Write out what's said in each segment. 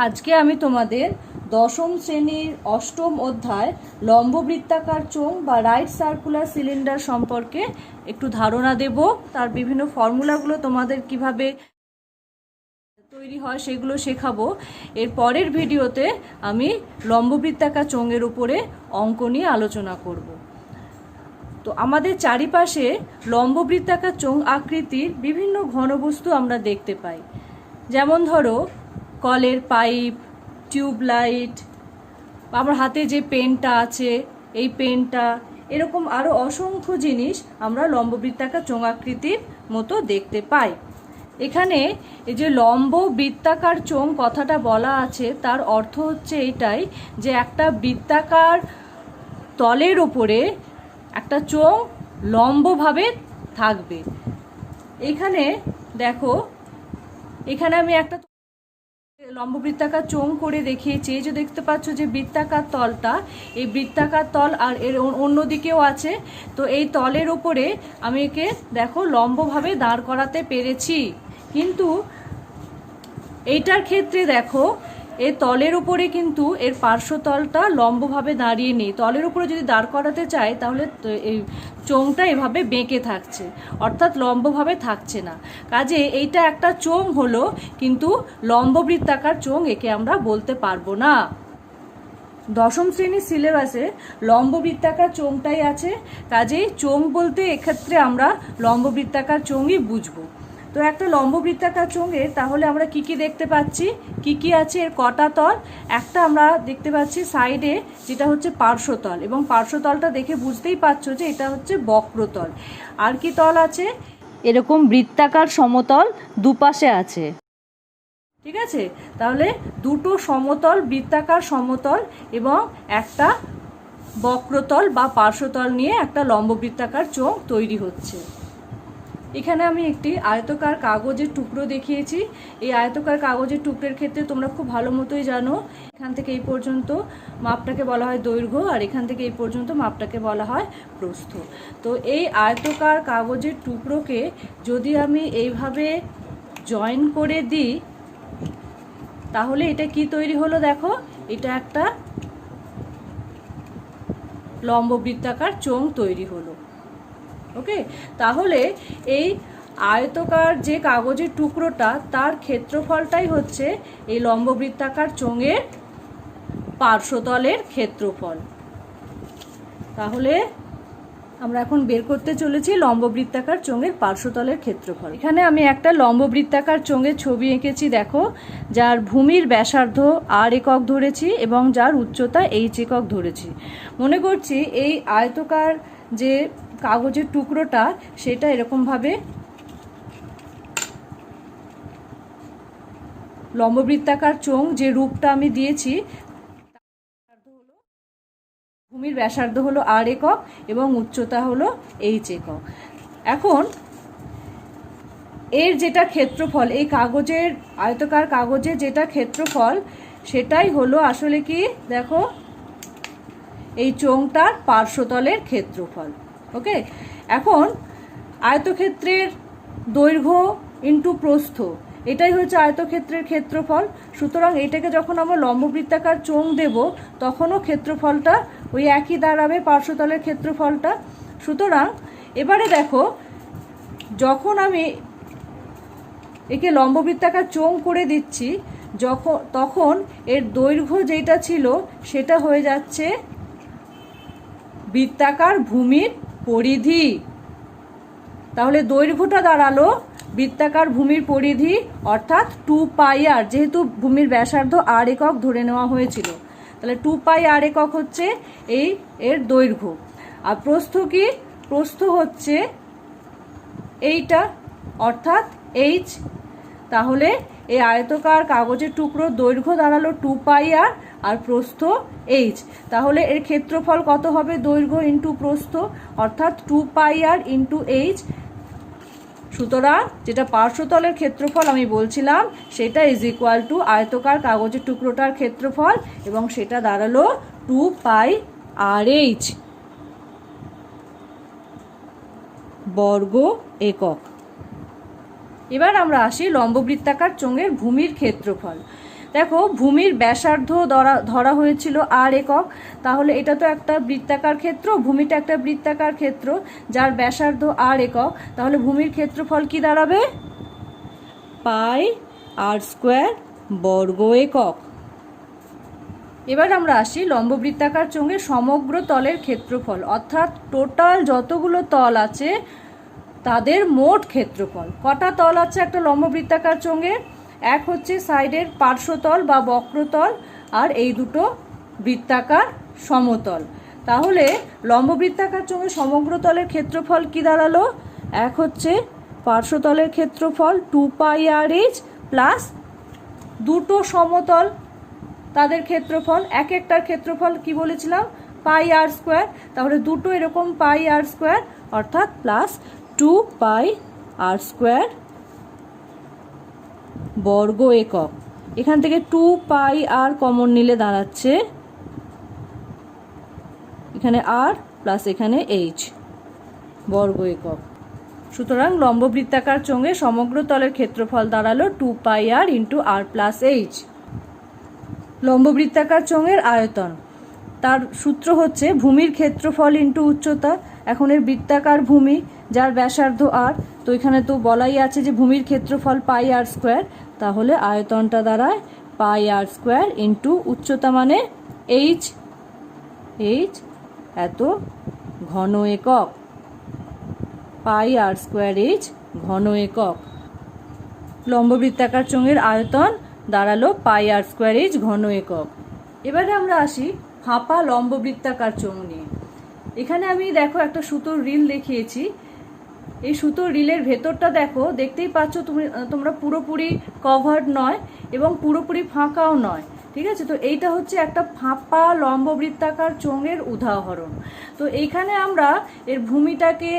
আজকে আমি তোমাদের দশম শ্রেণীর অষ্টম অধ্যায় লম্ববৃত্তাকার চোঙ বা রাইট সার্কুলার সিলিন্ডার সম্পর্কে একটু ধারণা দেব। তার বিভিন্ন ফর্মুলাগুলো তোমাদের কিভাবে তৈরি হয় সেগুলো শেখাবো। এর পরের ভিডিওতে আমি লম্ববৃত্তাকার চোঙের উপরে অঙ্ক নিয়ে আলোচনা করব। তো আমাদের চারিপাশে লম্ববৃত্তাকার চোঙ আকৃতির বিভিন্ন ঘনবস্তু আমরা দেখতে পাই। যেমন ধরো কলের পাইপ, টিউবলাইট, আমার হাতে যে পেনটা আছে এই পেনটা, এরকম আরও অসংখ্য জিনিস আমরা লম্ববৃত্তাকার চোঙ আকৃতির মতো দেখতে পাই। এখানে এই যে লম্ব বৃত্তাকার চোঙ কথাটা বলা আছে, তার অর্থ হচ্ছে এটাই যে একটা বৃত্তাকার তলের ওপরে একটা চোঙ লম্বভাবে থাকবে। এখানে দেখো, এখানে আমি একটা লম্ববৃত্তাকার চোঙ করে দেখিয়েছি। এই যে দেখতে পাচ্ছ যে বৃত্তাকার তলটা, এই বৃত্তাকার তল আর এর অন্যদিকেও আছে। তো এই তলের উপরে আমি একে দেখো লম্বভাবে দাঁড় করাতে পেরেছি। কিন্তু এইটার ক্ষেত্রে দেখো এই তলের উপরে কিন্তু এর পার্শ্বতলটা লম্বভাবে দাঁড়িয়ে নেই। তলের উপরে যদি দাঁড় করাতে চাই তাহলে এই চোঙটা এভাবে বেঁকে থাকছে, অর্থাৎ লম্বভাবে থাকছে না। কাজে এইটা একটা চোঙ হলো, কিন্তু লম্ববৃত্তাকার চোঙ একে আমরা বলতে পারবো না। দশম শ্রেণীর সিলেবাসে লম্ববৃত্তাকার চোঙটাই আছে। কাজেই চোঙ বলতে এক্ষেত্রে আমরা লম্ববৃত্তাকার চোঙই বুঝবো। তো একটা লম্ববৃত্তাকার চোঙের তাহলে আমরা কি কি দেখতে পাচ্ছি, কি কি আছে, এর কটা তল। একটা আমরা দেখতে পাচ্ছি সাইডে, যেটা হচ্ছে পার্শ্বতল, এবং পার্শ্বতলটা দেখে বুঝতেই পারছো যে এটা হচ্ছে বক্রতল। আর কি তল আছে, এরকম বৃত্তাকার সমতল দুপাশে আছে। ঠিক আছে, তাহলে দুটো সমতল, বৃত্তাকার সমতল এবং একটা বক্রতল বা পার্শ্বতল নিয়ে একটা লম্ববৃত্তাকার চোঙ তৈরি হচ্ছে। এখানে আমি একটি আয়তকার কাগজের টুকরো দেখিয়েছি। এই আয়তকার কাগজের টুকরোর ক্ষেত্রে তোমরা খুব ভালো মতোই জানো, এখান থেকে এই পর্যন্ত মাপটাকে বলা হয় দৈর্ঘ্য, আর এখান থেকে এই পর্যন্ত মাপটাকে বলা হয় প্রস্থ। তো এই আয়তকার কাগজের টুকরোকে যদি আমি এইভাবে জয়েন করে দিই তাহলে এটা কি তৈরি হলো, দেখো এটা একটা লম্ববৃত্তাকার চোঙ তৈরি হলো। ওকে, তাহলে এই আয়তকার যে কাগজের টুকরোটা, তার ক্ষেত্রফলটাই হচ্ছে এই লম্ববৃত্তাকার চোঙের পার্শ্বতলের ক্ষেত্রফল। তাহলে আমরা এখন বের করতে চলেছি লম্ববৃত্তাকার চোঙের পার্শ্বতলের ক্ষেত্রফল। এখানে আমি একটা লম্ববৃত্তাকার চোঙের ছবি এঁকেছি, দেখো, যার ভূমির ব্যাসার্ধ r একক ধরেছি এবং যার উচ্চতা h একক ধরেছি। মনে করছি এই আয়তকার যে কাগজের টুকরোটা সেটা এরকমভাবে লম্ববৃত্তাকার চোঙ যে রূপটা আমি দিয়েছি, ভূমির ব্যাসার্ধ হলো r একক এবং উচ্চতা হলো h একক। এখন এর যেটা ক্ষেত্রফল, এই কাগজের আয়তকার কাগজের যেটা ক্ষেত্রফল, সেটাই হলো আসলে কি, দেখো, এই চোঙটার পার্শ্বতলের ক্ষেত্রফল। ওকে, এখন আয়তক্ষেত্রের দৈর্ঘ্য ইন্টু প্রস্থ, এটাই হচ্ছে আয়তক্ষেত্রের ক্ষেত্রফল। সুতরাং এটাকে যখন আমরা লম্ববৃত্তাকার চোঙ দেব তখনও ক্ষেত্রফলটা ওই একই দাঁড়াবে, পার্শ্বতলের ক্ষেত্রফলটা। সুতরাং এবারে দেখো, যখন আমি একে লম্ববৃত্তাকার চোঙ করে দিচ্ছি, তখন এর দৈর্ঘ্য যেটা ছিল সেটা হয়ে যাচ্ছে বৃত্তাকার ভূমির পরিধি। তাহলে দৈর্ঘ্যটা দাঁড়ালো বৃত্তাকার ভূমির পরিধি, অর্থাৎ 2πr, যেহেতু ভূমির ব্যাসার্ধ r একক ধরে নেওয়া হয়েছিল, তাহলে 2πr একক হচ্ছে এর দৈর্ঘ্য। আর প্রস্থ কি, প্রস্থ হচ্ছে এইটা, অর্থাৎ h। তাহলে এই আয়তকার কাগজের টুকরোর দৈর্ঘ্য দাঁড়ালো 2πr আর প্রস্থ h। তাহলে এর ক্ষেত্রফল কত হবে, দৈর্ঘ্য ইন্টু প্রস্থ, অর্থাৎ 2πr ইন্টু h। সুতরাং যেটা পার্শ্বতলের ক্ষেত্রফল আমি বলছিলাম সেটা ইজ ইকুয়াল টু আয়তকার কাগজের টুকরোটার ক্ষেত্রফল, এবং সেটা দাঁড়ালো 2πrh বর্গ একক। এবার আমরা আসি লম্ববৃত্তাকার চোঙের ভূমির ক্ষেত্রফল। দেখো ভূমির ব্যাসার্ধ ধরা হয়েছিল আর একক, তাহলে এটা তো একটা বৃত্তাকার ক্ষেত্র, ভূমিটা একটা বৃত্তাকার ক্ষেত্র যার ব্যাসার্ধ আর একক, তাহলে ভূমির ক্ষেত্রফল কি দাঁড়াবে? পাই আর স্কোয়ার বর্গ একক। এবার আমরা আসি লম্ববৃত্তাকার চোঙের সমগ্র তলের ক্ষেত্রফল, অর্থাৎ টোটাল যতগুলো তল আছে তাদের মোট ক্ষেত্রফল। কটা তল আছে একটা লম্ববৃত্তাকার চোঙের? এক হচ্ছে সাইডের পার্শ্বতল বা বক্রতল, আর এই দুটো বৃত্তাকার সমতল। তাহলে লম্ববৃত্তাকার চোঙের সমগ্র তলের ক্ষেত্রফল কি দাঁড়ালো? এক হচ্ছে পার্শ্বতলের ক্ষেত্রফল 2πr/h প্লাস দুটো সমতল তাদের ক্ষেত্রফল, এক একটার ক্ষেত্রফল কি বলেছিলাম? πr²। তাহলে দুটো এরকম πr² অর্থাৎ প্লাস 2πr² বর্গ একক। এখান থেকে 2πr কমন নিলে দাঁড়াচ্ছে এখানে r প্লাস এখানে h বর্গ একক। সুতরাং লম্ববৃত্তাকার চোঙে সমগ্র তলের ক্ষেত্রফল দাঁড়ালো 2πr × r প্লাস h। লম্ববৃত্তাকার চোঙের আয়তন, তার সূত্র হচ্ছে ভূমির ক্ষেত্রফল ইন্টু উচ্চতা। এখন এর বৃত্তাকার ভূমি যার ব্যাসার্ধ r, তো এখানে তো বলাই আছে যে ভূমির ক্ষেত্রফল πr², তাহলে আয়তনটা দাঁড়ায় πr² ইন্টু উচ্চতা মানে h এত ঘন একক, πr²h ঘন একক। লম্ববৃত্তাকার চোঙের আয়তন দাঁড়ালো πr²h ঘন একক। এবারে আমরা আসি ফাঁপা লম্ববৃত্তাকার চোঙ নিয়ে। এখানে আমি দেখো একটা সুতোর রিল দেখিয়েছি। এই সুতোর রিলের ভেতরটা দেখো, দেখতেই পাচ্ছ তোমরা পুরোপুরি কভার্ড নয় এবং পুরোপুরি ফাঁকাও নয়, ঠিক আছে? তো এইটা হচ্ছে একটা ফাঁপা লম্ববৃত্তাকার চোঙের উদাহরণ। তো এইখানে আমরা এর ভূমিটাকে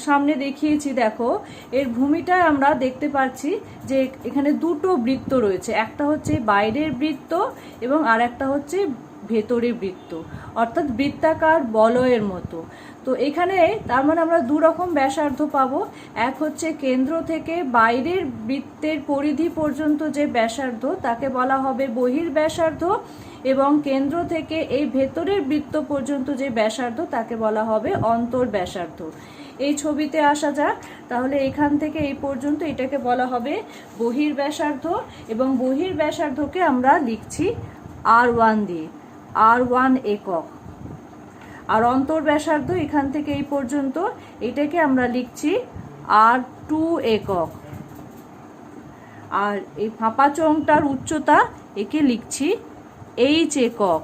সামনে দেখিয়েছি। দেখো এর ভূমিটায় আমরা দেখতে পাচ্ছি যে এখানে দুটো বৃত্ত রয়েছে, একটা হচ্ছে বাইরের বৃত্ত এবং আর একটা হচ্ছে ভেতরের বৃত্ত, অর্থাৎ বৃত্তাকার বলয়ের মতো। তো এখানে তার মানে আমরা দু রকম ব্যাসার্ধ পাবো। এক হচ্ছে কেন্দ্র থেকে বাইরের বৃত্তের পরিধি পর্যন্ত যে ব্যাসার্ধ তাকে বলা হবে বহির্ব্যাসার্ধ, এবং কেন্দ্র থেকে এই ভেতরের বৃত্ত পর্যন্ত যে ব্যাসার্ধ তাকে বলা হবে অন্তর্ব্যাসার্ধ। এই ছবিতে আসা যাক। তাহলে এখান থেকে এই পর্যন্ত এটাকে বলা হবে বহির্ব্যাসার্ধ, এবং বহির্ব্যাসার্ধকে আমরা লিখছি r1 দিয়ে, r1 একক। আর অন্তর্ব্যাসার্ধ এখান থেকে এই পর্যন্ত এটাকে আমরা লিখছি r2 একক। আর এই ফাঁপা চোঙটার উচ্চতা একে লিখছি h একক।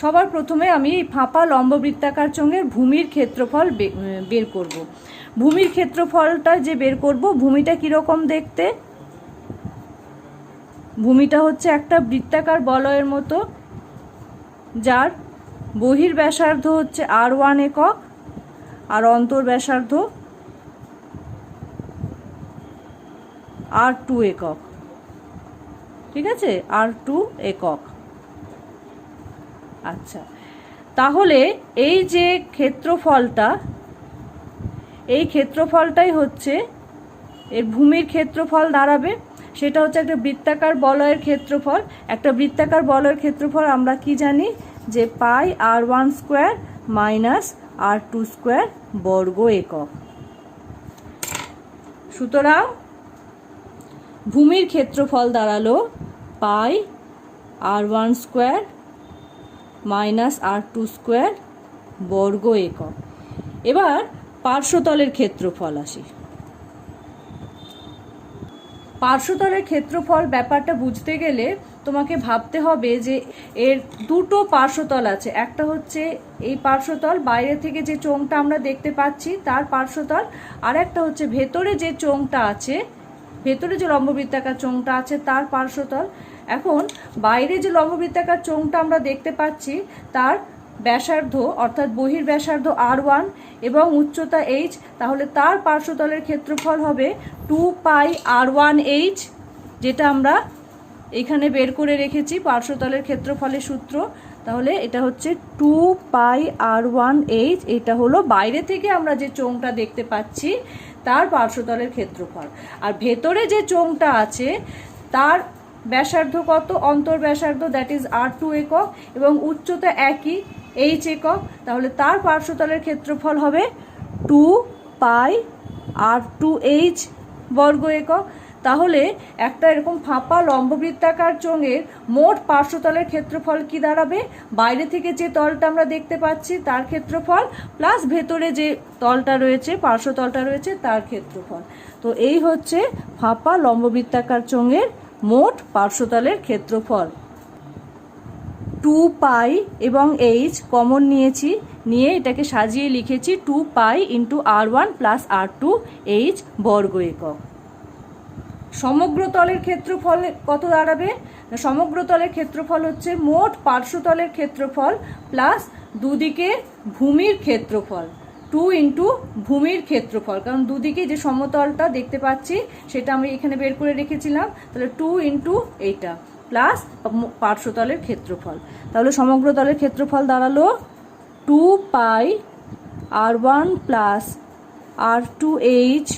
সবার প্রথমে আমি এই ফাঁপা লম্ববৃত্তাকার চোঙের ভূমির ক্ষেত্রফল বের করব। ভূমির ক্ষেত্রফলটা যে বের করব, ভূমিটা কিরকম দেখতে? ভূমিটা হচ্ছে একটা বৃত্তাকার বলয়ের মতো যার বহির্ব্যাসার্ধ হচ্ছে r1 একক আর অন্তর্ব্যাসার্ধ r2 একক, ঠিক আছে? r2 একক। আচ্ছা, তাহলে এই যে ক্ষেত্রফলটা, এই ক্ষেত্রফলটাই হচ্ছে এর ভূমির ক্ষেত্রফল দাঁড়াবে। সেটা হচ্ছে একটা বৃত্তাকার বলয়ের ক্ষেত্রফল। একটা বৃত্তাকার বলয়ের ক্ষেত্রফল আমরা কি জানি? যে πr1² - r2² বর্গ একক। সুতরাং ভূমির ক্ষেত্রফল দাঁড়ালো πr1² - r2² বর্গ একক। এবার পার্শ্বতলের ক্ষেত্রফল আসি। পার্শ্বতলের ক্ষেত্রফল ব্যাপারটা বুঝতে গেলে তোমাকে ভাবতে হবে যে এর দুটো পার্শ্বতল আছে। একটা হচ্ছে এই পার্শ্বতল, বাইরে থেকে যে চোঙটা আমরা দেখতে পাচ্ছি তার পার্শ্বতল, আর একটা হচ্ছে ভেতরে যে চোঙটা আছে, ভেতরে যে লম্ববৃত্তাকার চোঙটা আছে তার পার্শ্বতল। এখন বাইরে যে লম্ববৃত্তাকার চোঙটা আমরা দেখতে পাচ্ছি তার ব্যাসার্ধ অর্থাৎ বহির্ব্যাসার্ধ r1 এবং উচ্চতা h, তাহলে তার পার্শ্বতলের ক্ষেত্রফল হবে 2πr1h, যেটা আমরা এখানে বের করে রেখেছি পার্শ্বতলের ক্ষেত্রফলের সূত্র। তাহলে এটা হচ্ছে 2πr1h, এটা হলো বাইরে থেকে আমরা যে চোঙটা দেখতে পাচ্ছি তার পার্শ্বতলের ক্ষেত্রফল। আর ভেতরে যে চোঙটা আছে তার ব্যাসার্ধ কত, অন্তর ব্যাসার্ধ, দ্যাট ইজ R2 একক, এবং উচ্চতা একই H একক, তাহলে তার পার্শ্বতলের ক্ষেত্রফল হবে 2 পাই R2H বর্গ একক। তাহলে একটা এরকম ফাঁপা লম্ববৃত্তাকার চোঙের মোট পার্শ্বতলের ক্ষেত্রফল কি দাঁড়াবে, বাইরে থেকে যে তলটা আমরা দেখতে পাচ্ছি তার ক্ষেত্রফল প্লাস ভেতরে যে তলটা রয়েছে, পার্শ্বতলটা রয়েছে, তার ক্ষেত্রফল। তো এই হচ্ছে ফাঁপা লম্ববৃত্তাকার চোঙের মোট পার্শ্বতলের ক্ষেত্রফল। 2 পাই এবং H কমন নিয়েছি, নিয়ে এটাকে সাজিয়ে লিখেছি 2 pi into R1 plus R2H বর্গ একক। সমগ্র তলের ক্ষেত্রফল কত দাঁড়াবে, সমগ্র তলের ক্ষেত্রফল হচ্ছে মোট পার্শ্বতলের ক্ষেত্রফল প্লাস দুদিকে ভূমির ক্ষেত্রফল, 2 ইন্টু ভূমির ক্ষেত্রফল, কারণ দুদিকে যে সমতলটা দেখতে পাচ্ছি সেটা আমি এখানে বের করে রেখেছিলাম, তাহলে 2 ইন্টু এইটা প্লাস পার্শ্বতলের ক্ষেত্রফল। তাহলে সমগ্র তলের ক্ষেত্রফল দাঁড়ালো 2 পাই R1 plus R2H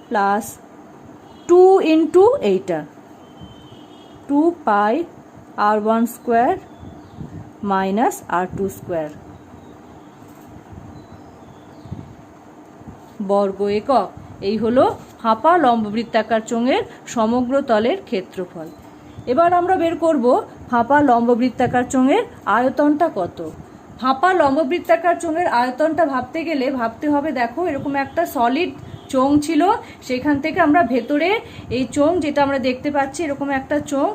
plus 2 into এইটা 2 পাই R1 square minus R2 square বর্গ একক। এই হলো ফাঁপা লম্ববৃত্তাকার চোঙের সমগ্র তলের ক্ষেত্রফল। এবার আমরা বের করব ফাঁপা লম্ববৃত্তাকার চোঙের আয়তনটা কত। ফাঁপা লম্ববৃত্তাকার চোঙের আয়তনটা ভাবতে গেলে ভাবতে হবে, দেখো এরকম একটা সলিড চোঙ ছিল, সেখান থেকে আমরা ভেতরে এই চোঙ যেটা আমরা দেখতে পাচ্ছি এরকম একটা চোঙ,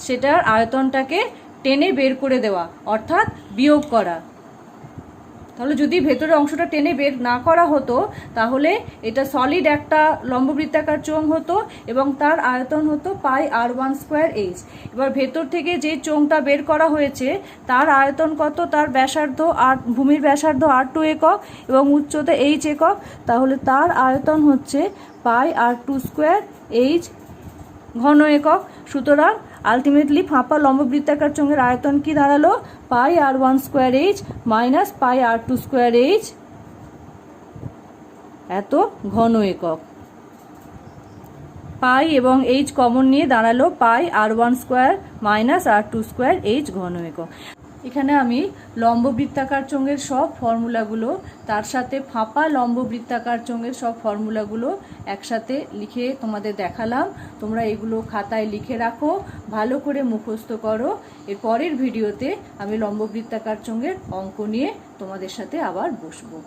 সেটার আয়তনটাকে টেনে বের করে দেওয়া, অর্থাৎ বিয়োগ করা। তাহলে যদি ভেতরের অংশটা টেনে বের না করা হতো তাহলে এটা সলিড একটা লম্ববৃত্তাকার চোঙ হতো এবং তার আয়তন হতো পাই R1 স্কোয়ার H। এবার ভেতর থেকে যে চোঙটা বের করা হয়েছে তার আয়তন কত, তার ব্যাসার্ধ ভূমির ব্যাসার্ধ R2 একক এবং উচ্চতা H একক, তাহলে তার আয়তন হচ্ছে পাই R2 স্কোয়ার H ঘন একক। সুতরাং আলটিমেটলি ফাঁপা লম্ববৃত্তাকার চোঙের আয়তন কি দাঁড়ালো, পাই R1 স্কোয়ার H মাইনাস পাই R2 স্কোয়ার H এত ঘন একক। পাই এবং H কমন নিয়ে দাঁড়ালো পাই R1 square minus R2 square H ঘন একক। এখানে আমি লম্ববৃত্তাকার চোঙের সব ফর্মুলাগুলো তার সাথে ফাঁপা লম্ববৃত্তাকার চোঙের সব ফর্মুলাগুলো একসাথে লিখে তোমাদের দেখালাম। তোমরা এগুলো খাতায় লিখে রাখো, ভালো করে মুখস্থ করো। এর পরের ভিডিওতে আমি লম্ববৃত্তাকার চোঙের অঙ্ক নিয়ে তোমাদের সাথে আবার বসবো।